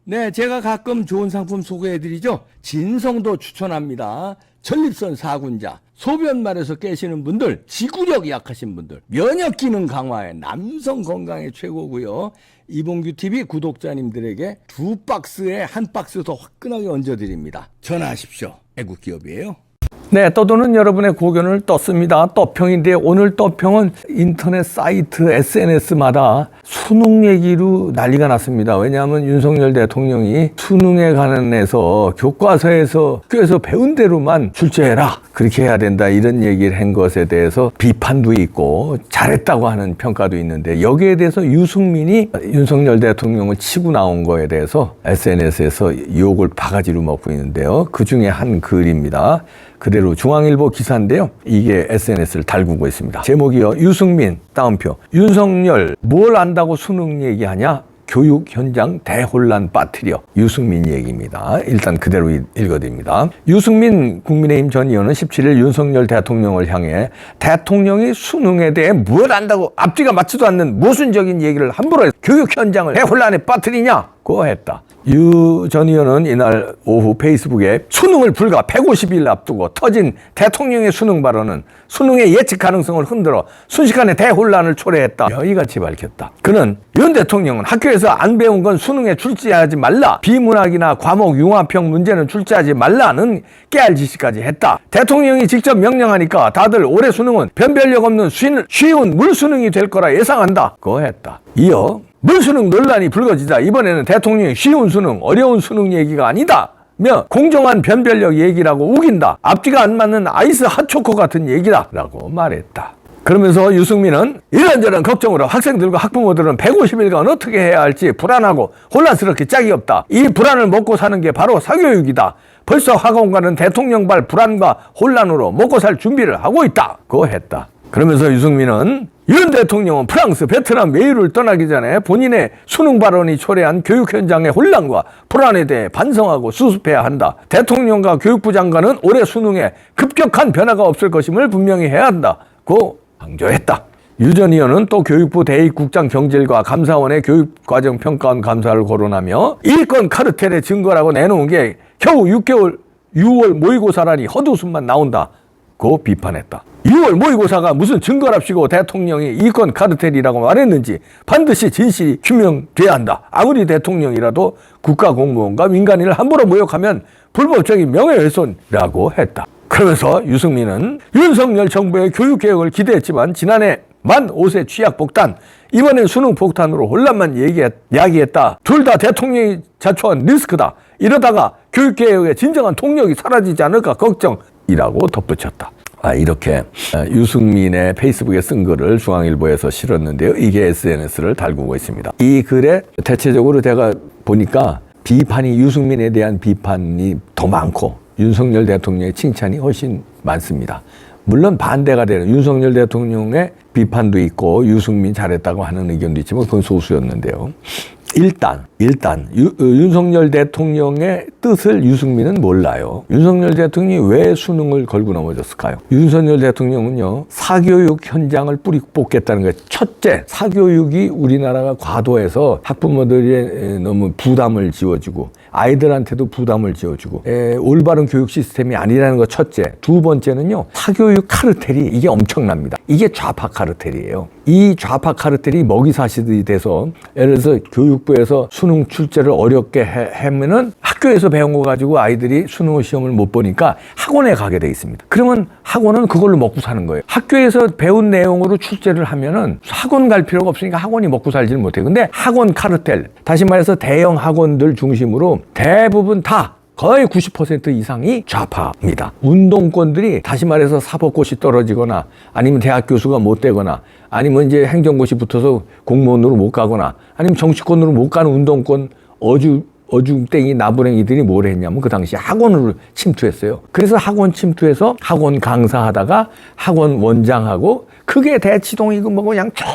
네, 제가 가끔 좋은 상품 소개해드리죠. 진성도 추천합니다. 전립선 사군자, 소변말에서 깨시는 분들, 지구력 약하신 분들, 면역기능 강화에 남성 건강에 최고고요. 이봉규TV 구독자님들에게 2박스에 1박스 더 화끈하게 얹어드립니다. 전화하십시오. 애국기업이에요. 네, 떠도는 여러분의 고견을 떴습니다. 떠평인데 오늘 떠평은 인터넷 사이트 SNS마다 수능 얘기로 난리가 났습니다. 왜냐하면 윤석열 대통령이 수능에 관해서 교과서에서 학교에서 배운 대로만 출제해라, 그렇게 해야 된다, 이런 얘기를 한 것에 대해서 비판도 있고 잘했다고 하는 평가도 있는데, 여기에 대해서 유승민이 윤석열 대통령을 치고 나온 거에 대해서 SNS에서 욕을 바가지로 먹고 있는데요. 그 중에 한 글입니다. 그대로 중앙일보 기사인데요. 이게 SNS를 달구고 있습니다. 제목이요. 유승민 따옴표. 윤석열 뭘 안다고 수능 얘기하냐? 교육 현장 대혼란 빠뜨려. 유승민 얘기입니다. 일단 그대로 읽어드립니다. 유승민 국민의힘 전 의원은 17일 윤석열 대통령을 향해 대통령이 수능에 대해 뭘 안다고 앞뒤가 맞지도 않는 모순적인 얘기를 함부로 해서 교육 현장을 대혼란에 빠뜨리냐고 했다. 유 전 의원은 이날 오후 페이스북에 수능을 불과 150일 앞두고 터진 대통령의 수능 발언은 수능의 예측 가능성을 흔들어 순식간에 대혼란을 초래했다, 여기같이 밝혔다. 그는 윤 대통령은 학교에서 안 배운 건 수능에 출제하지 말라, 비문학이나 과목 융합형 문제는 출제하지 말라는 깨알 지시까지 했다. 대통령이 직접 명령하니까 다들 올해 수능은 변별력 없는 쉬운 물수능이 될 거라 예상한다고 했다. 이어 물수능 논란이 불거지자 이번에는 대통령이 쉬운 수능, 어려운 수능 얘기가 아니다.며 공정한 변별력 얘기라고 우긴다. 앞뒤가 안 맞는 아이스 핫초코 같은 얘기다 라고 말했다. 그러면서 유승민은 이런저런 걱정으로 학생들과 학부모들은 150일간 어떻게 해야 할지 불안하고 혼란스럽게 짝이 없다. 이 불안을 먹고 사는 게 바로 사교육이다. 벌써 학원가는 대통령발 불안과 혼란으로 먹고 살 준비를 하고 있다고 했다. 그러면서 유승민은 윤 대통령은 프랑스, 베트남 외유를 떠나기 전에 본인의 수능 발언이 초래한 교육 현장의 혼란과 불안에 대해 반성하고 수습해야 한다. 대통령과 교육부 장관은 올해 수능에 급격한 변화가 없을 것임을 분명히 해야 한다고 강조했다. 유 전 의원은 또 교육부 대입국장 경질과 감사원의 교육과정 평가원 감사를 거론하며 일권 카르텔의 증거라고 내놓은 게 겨우 6월 모의고사라니 헛웃음만 나온다고 비판했다. 6월 모의고사가 무슨 증거랍시고 대통령이 이권 카르텔이라고 말했는지 반드시 진실이 규명돼야 한다. 아무리 대통령이라도 국가공무원과 민간인을 함부로 모욕하면 불법적인 명예훼손이라고 했다. 그러면서 유승민은 윤석열 정부의 교육개혁을 기대했지만 지난해 만 5세 취약폭탄, 이번엔 수능폭탄으로 혼란만 야기했다. 둘 다 대통령이 자초한 리스크다. 이러다가 교육개혁의 진정한 동력이 사라지지 않을까 걱정이라고 덧붙였다. 이렇게 유승민의 페이스북에 쓴 글을 중앙일보에서 실었는데요. 이게 SNS를 달구고 있습니다. 이 글에 대체적으로 제가 보니까 비판이, 유승민에 대한 비판이 더 많고 윤석열 대통령의 칭찬이 훨씬 많습니다. 물론 반대가 되는 윤석열 대통령의 비판도 있고 유승민 잘했다고 하는 의견도 있지만 그건 소수였는데요. 일단 윤석열 대통령의 뜻을 유승민은 몰라요. 윤석열 대통령이 왜 수능을 걸고 넘어졌을까요? 윤석열 대통령은요, 사교육 현장을 뿌리 뽑겠다는 거예요. 첫째, 사교육이 우리나라가 과도해서 학부모들이 너무 부담을 지어주고 아이들한테도 부담을 지어주고 올바른 교육 시스템이 아니라는 거 첫째. 두 번째는요, 사교육 카르텔이 이게 엄청납니다. 이게 좌파 카르텔이에요. 이 좌파 카르텔이 먹이사슬이 돼서, 예를 들어서 교육부에서 수능 출제를 어렵게 하면은 학교에서 배운 거 가지고 아이들이 수능 시험을 못 보니까 학원에 가게 돼 있습니다. 그러면 학원은 그걸로 먹고 사는 거예요. 학교에서 배운 내용으로 출제를 하면은 학원 갈 필요가 없으니까 학원이 먹고 살지는 못해요. 근데 학원 카르텔, 다시 말해서 대형 학원들 중심으로 대부분 다 거의 90% 이상이 좌파입니다. 운동권들이, 다시 말해서 사법고시 떨어지거나 아니면 대학 교수가 못 되거나 아니면 이제 행정고시 붙어서 공무원으로 못 가거나 아니면 정치권으로 못 가는 운동권 어중땡이 나부랭이들이 뭘 했냐면 그 당시 학원으로 침투했어요. 그래서 학원 침투해서 학원 강사하다가 학원 원장하고 그게 대치동이고 뭐 그냥 쭉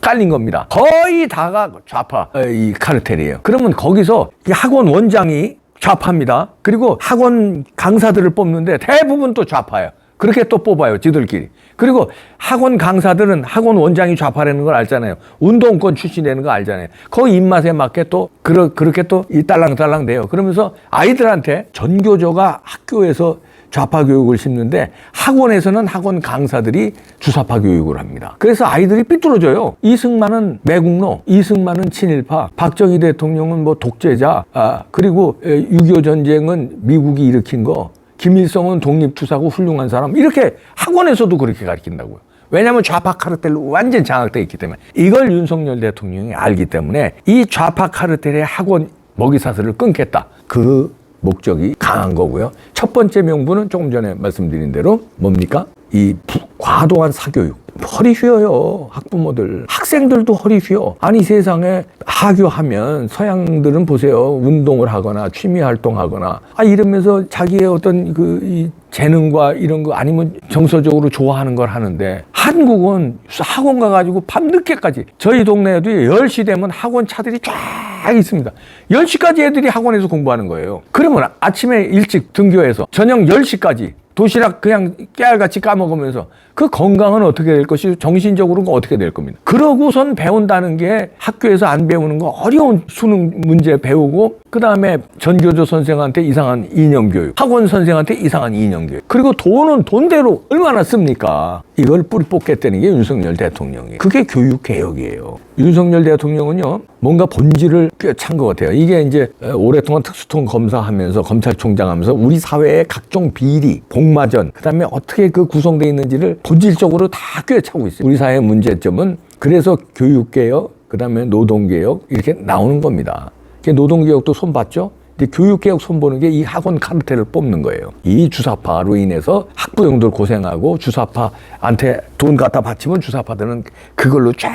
깔린 겁니다. 거의 다가 좌파 이 카르텔이에요. 그러면 거기서 이 학원 원장이 좌파입니다. 그리고 학원 강사들을 뽑는데 대부분 또 좌파예요. 그렇게 또 뽑아요, 지들끼리. 그리고 학원 강사들은 학원 원장이 좌파라는 걸 알잖아요. 운동권 출신이라는 거 알잖아요. 거기 입맛에 맞게 또 그렇게 또 이 딸랑딸랑 돼요. 그러면서 아이들한테 전교조가 학교에서 좌파 교육을 심는데 학원에서는 학원 강사들이 주사파 교육을 합니다. 그래서 아이들이 삐뚤어져요. 이승만은 매국노, 이승만은 친일파, 박정희 대통령은 뭐 독재자, 그리고 6.25 전쟁은 미국이 일으킨 거, 김일성은 독립투사고 훌륭한 사람, 이렇게 학원에서도 그렇게 가르친다고요. 왜냐하면 좌파 카르텔로 완전 장악되어 있기 때문에. 이걸 윤석열 대통령이 알기 때문에 이 좌파 카르텔의 학원 먹이사슬을 끊겠다. 그 목적이 강한 거고요. 첫 번째 명분은 조금 전에 말씀드린 대로 뭡니까? 이 과도한 사교육. 허리 휘어요, 학부모들. 학생들도 허리 휘어. 아니, 세상에 하교하면 서양들은 보세요. 운동을 하거나 취미 활동하거나 이러면서 자기의 어떤 이 재능과 이런 거 아니면 정서적으로 좋아하는 걸 하는데, 한국은 학원 가가지고 밤늦게까지, 저희 동네에도 10시 되면 학원 차들이 쫙 있습니다. 10시까지 애들이 학원에서 공부하는 거예요. 그러면 아침에 일찍 등교해서 저녁 10시까지 도시락 그냥 깨알같이 까먹으면서 그 건강은 어떻게 될 것이고 정신적으로는 어떻게 될 겁니다. 그러고선 배운다는 게 학교에서 안 배우는 거, 어려운 수능 문제 배우고, 그 다음에 전교조 선생한테 이상한 이념교육, 학원 선생한테 이상한 이념교육, 그리고 돈은 돈대로 얼마나 씁니까? 이걸 뿌리 뽑겠다는 게 윤석열 대통령이에요. 그게 교육개혁이에요. 윤석열 대통령은요, 뭔가 본질을 꿰찬 것 같아요. 이게 이제 오랫동안 특수통 검사하면서 검찰총장 하면서 우리 사회의 각종 비리, 복마전, 그 다음에 어떻게 그 구성되어 있는지를 본질적으로 다 꿰차고 있어요. 우리 사회의 문제점은 그래서 교육개혁, 그 다음에 노동개혁 이렇게 나오는 겁니다. 노동개혁도 손봤죠? 근데 교육개혁 손보는 게 이 학원 카르텔을 뽑는 거예요. 이 주사파로 인해서 학부형들 고생하고 주사파한테 돈 갖다 바치면 주사파들은 그걸로 쫙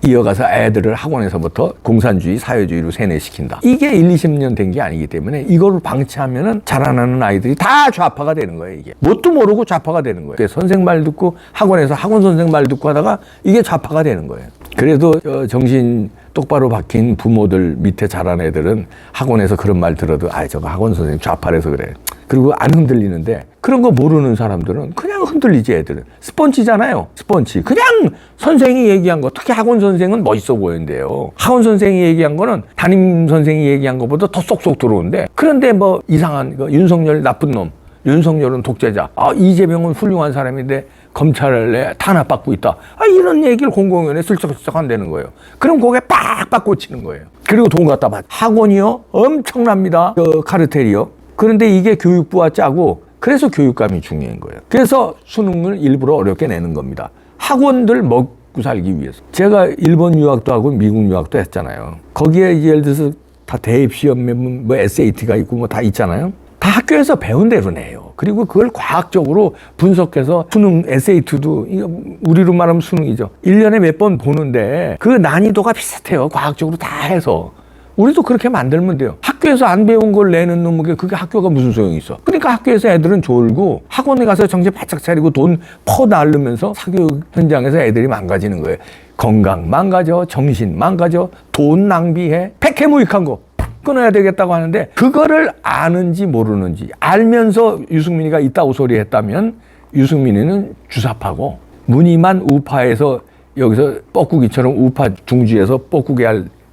이어가서 애들을 학원에서부터 공산주의, 사회주의로 세뇌시킨다. 이게 1, 20년 된 게 아니기 때문에 이거를 방치하면은 자라나는 아이들이 다 좌파가 되는 거예요, 이게. 뭣도 모르고 좌파가 되는 거예요. 선생 말 듣고 학원에서 학원 선생 말 듣고 하다가 이게 좌파가 되는 거예요. 그래도 정신 똑바로 박힌 부모들 밑에 자란 애들은 학원에서 그런 말 들어도 저거 학원 선생님 좌파라서 그래. 그리고 안 흔들리는데, 그런 거 모르는 사람들은 그냥 흔들리지. 애들은 스펀지잖아요, 스펀지. 그냥 선생이 얘기한 거, 특히 학원 선생은 멋있어 보이는데요, 학원 선생이 얘기한 거는 담임 선생이 얘기한 것보다 더 쏙쏙 들어오는데, 그런데 뭐 이상한 윤석열 나쁜 놈, 윤석열은 독재자, 이재명은 훌륭한 사람인데 검찰에 탄압받고 있다, 이런 얘기를 공공연히 슬쩍슬쩍 한다는 거예요. 그럼 거기에 빡빡 꽂히는 거예요. 그리고 돈 갖다 받. 학원이요, 엄청납니다. 카르텔이요. 그런데 이게 교육부와 짜고, 그래서 교육감이 중요한 거예요. 그래서 수능을 일부러 어렵게 내는 겁니다. 학원들 먹고 살기 위해서. 제가 일본 유학도 하고 미국 유학도 했잖아요. 거기에 예를 들어서 다 대입시험에 뭐 SAT가 있고 뭐 다 있잖아요. 다 학교에서 배운 대로 내요. 그리고 그걸 과학적으로 분석해서 수능, SAT도, 이거 우리로 말하면 수능이죠. 1년에 몇 번 보는데 그 난이도가 비슷해요. 과학적으로 다 해서. 우리도 그렇게 만들면 돼요. 학교에서 안 배운 걸 내는 놈에게 그게 학교가 무슨 소용이 있어. 그러니까 학교에서 애들은 졸고 학원에 가서 정신 바짝 차리고 돈 퍼날르면서 사교육 현장에서 애들이 망가지는 거예요. 건강 망가져, 정신 망가져, 돈 낭비해, 백해무익한 거 끊어야 되겠다고 하는데, 그거를 아는지 모르는지, 알면서 유승민이가 이따구 소리 했다면 유승민이는 주사파고, 무늬만 우파에서 여기서 뻐꾸기처럼 우파 중지에서 뻐꾸기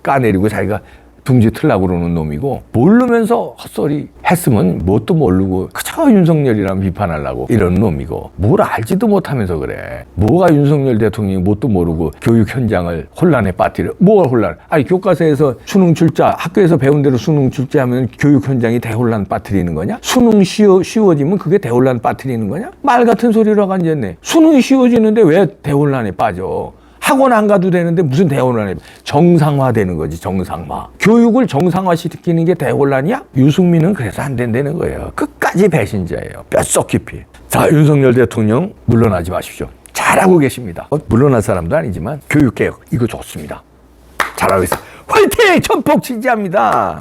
까내리고 자기가 둥지 틀라고 그러는 놈이고, 모르면서 헛소리 했으면 뭣도 모르고 그저 윤석열이랑 비판하려고 이런 놈이고, 뭘 알지도 못하면서 그래. 뭐가 윤석열 대통령이 뭣도 모르고 교육 현장을 혼란에 빠뜨려. 뭐가 혼란? 교과서에서 수능 출제, 학교에서 배운 대로 수능 출제하면 교육 현장이 대혼란 빠뜨리는 거냐? 수능 쉬워지면 그게 대혼란 빠뜨리는 거냐? 말 같은 소리라고 앉았네. 수능이 쉬워지는데 왜 대혼란에 빠져? 학원 안 가도 되는데 무슨 대혼란이. 정상화되는 거지, 정상화. 교육을 정상화시키는 게 대혼란이야? 유승민은 그래서 안 된다는 거예요. 끝까지 배신자예요, 뼛속 깊이. 자, 윤석열 대통령 물러나지 마십시오. 잘하고 계십니다. 물러날 사람도 아니지만 교육개혁 이거 좋습니다. 잘하고 있어. 화이팅! 전폭 지지합니다.